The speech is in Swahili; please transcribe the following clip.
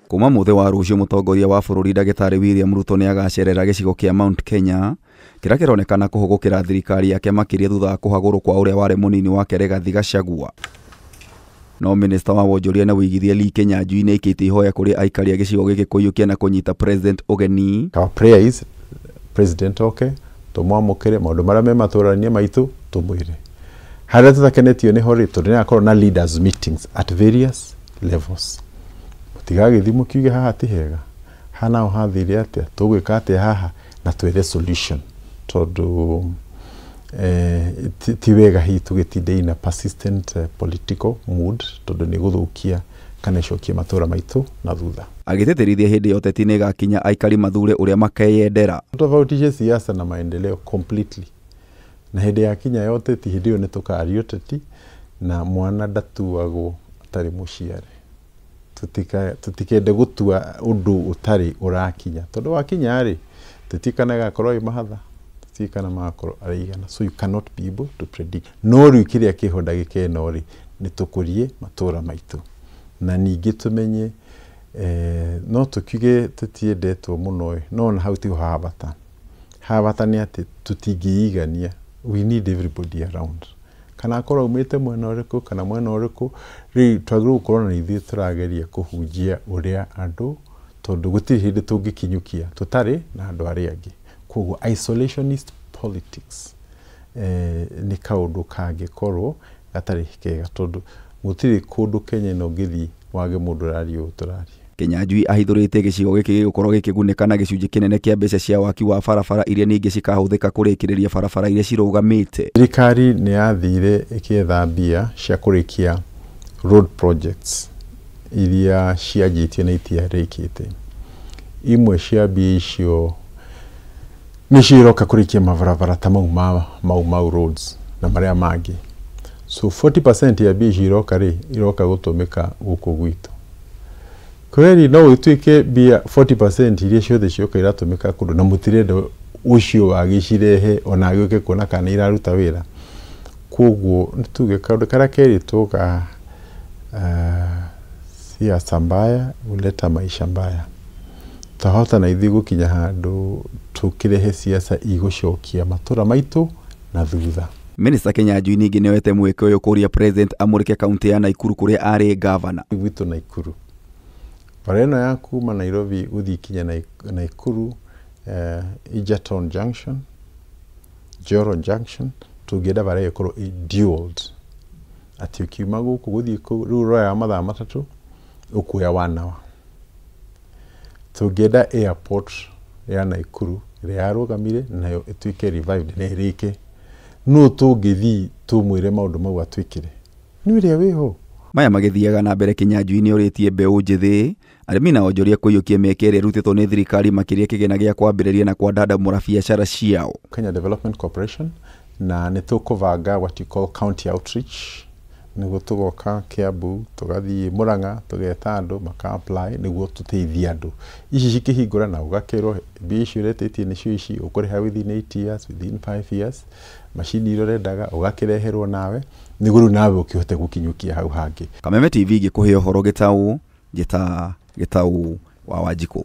Kuma muthe wa rucio mutongoria wa bururi Ndagĩtarĩ William Ruto ni agacerera gicigo kia Mount Kenya kira kironekana kuhugukira thirikari yake makiria thutha wa kuhagũrwo kwa uria wari munini wake Rigathi Gachagua. No minister wa wonjoria na wĩigithia Lee Kinyanjui ni aikĩtie ihoya kuri aikari a gicigo giki kũiyũkia na kunyita president ũgeni. Our prayer is president oke tumwamũkĩre maũndũ marĩa me matũrania maitũ tumwĩre. Harĩa tũtakenetio nĩ ho rĩ tondũ nĩ akorwo na leaders meetings at various levels. Tigagĩthimo kiuge haha ti hega. Hana o hathire atia tũgwĩka atia haha na twethe solution. Tondũ ti wega hii tũgĩtinde in a persistent political mood tondũ nĩ gũthũkia kana icokia matũra maitũ na thutha. Agĩtĩtĩrithia hĩndĩ ya ũteti nĩ gakinya aikari mathure ũrĩa makeyendera. Tofautishe siasa na maendeleo completely. Na hĩndĩ ya kinya ya ũteti hĩndĩ ĩyo nĩ tũkaria ũteti na mwana ndatuagwo atarĩ mũciare. Tutikende gũtua ũndũ ũtarĩ ũrakinya. Tondũ wakinya rĩ tũtikanaga korwo mahatha. Tutikana makorwo araigana. So you cannot be able to predict. No rĩu kĩrĩa kĩho ndagĩka ĩno rĩ nĩ tũkũrie matũra maitũ. Na ningĩ tumenye no tũkiuge tũtiendetwo mũno no na hau tiho habata. Habata nĩ atĩ tũtingĩigania. We need everybody around. Kana akorwo umĩte mwena ũrĩkũ kana mwena ũrĩkũ rĩ twagĩrĩirwo gũkorwo na ithuĩ tũrageria kũhunjia ũrĩa andũ tondũ gũtirĩ hĩndĩ tũngĩkinyũkia tũtarĩ na andũ arĩa angĩ. Koguo isolationist politics nĩ kaũndũ kangĩkorwo gatarĩ kega tondũ gũtirĩ kũndũ Kenya ĩno ũngĩthiĩ wage mũndũ ũraria ũũ tũraria. Kinyanjui ahithũrĩte gĩcigo gĩkĩ gĩgũkorwo gĩkĩgunĩka na gĩcunjĩ kĩnene kĩa mbeca cia waki wa barabara iria ningĩ cikahũthĩka kũrĩkĩrĩria barabara iria cirũgamĩte. Thirikari nĩ yathire ĩkĩetha mbia cia kũrĩkia road projects iria cianjĩtio na itiarĩkĩte. Imwe cia mbia icio nĩ ciroka kũrĩkia mabarabara ta mau roads na marĩa mangĩ. So 40% ya mbia iroka rĩ iroka gũtũmĩka gũkũ gwitũ. Kweli no ituike bia 40% iria ciothe cioka iratũmĩka kũndũ na mũtirenda ũcio wagĩcirehe ona agĩũke kuona kana iraruta wĩra. Koguo nĩtuge kaũndũ karĩa keritwo ka siasa mbaya huleta maisha mbaya. Tahota na ithuĩ gũkinya handũ tũkĩrehe siasa igũcokia matũra maitũ na thutha. Minister Kinyanjui ningĩ nĩoete mweke ũyũ kũria president amũrĩke kaunti ya Naikuru kũrĩa arĩ governor. Gwitũ Naikuru. Bara ĩno ya kuma Nairobi gũthiĩ kinya Naikuru, Egerton Junction, Njoro Junction, tũngĩenda bara ĩkorwo dualed. Atĩ ũkiuma gũkũ gũthiĩ rĩu roya mathaa matatũ ũkuoya 1 hour. Tũngĩenda airport ya Naikuru ĩrĩa yarũgamire nayo ĩtuĩke revived na ĩrĩke. No tũngĩthiĩ tũmwĩre maũndũ mau atwĩkire. Nĩ ũrĩa wĩho. Maya magĩthiaga na mbere Kinyanjui nĩ ũrĩtie mbeũ njĩthĩ arĩmi na onjoria kũiyũkia mĩeke ĩrĩa ĩrutĩtwo nĩ thirikari makĩria kĩgĩna gĩa kwambĩrĩria na kwandandamũra biacara ciao. Kenya Development Corporation na nĩ tũkũbanga what you call county outreach. Nĩguo tũgoka Kiambu tũgathiĩ Murang'a tũgeta andũ maka-apply nĩguo tũteithie andũ. Ici cikĩhingũra na ũgakĩrwo mbia icio ũretĩtie nĩcio ici ũkũrĩha within 8 years, within 5 years. Macini iria ũrendaga ũgakĩreherwo nawe nĩguo rĩu nawe ũkĩhote gũkinyũkia hau hangĩ. Kameme TV gĩkũhe ũhoro gĩtaũ wa Wanjikũ.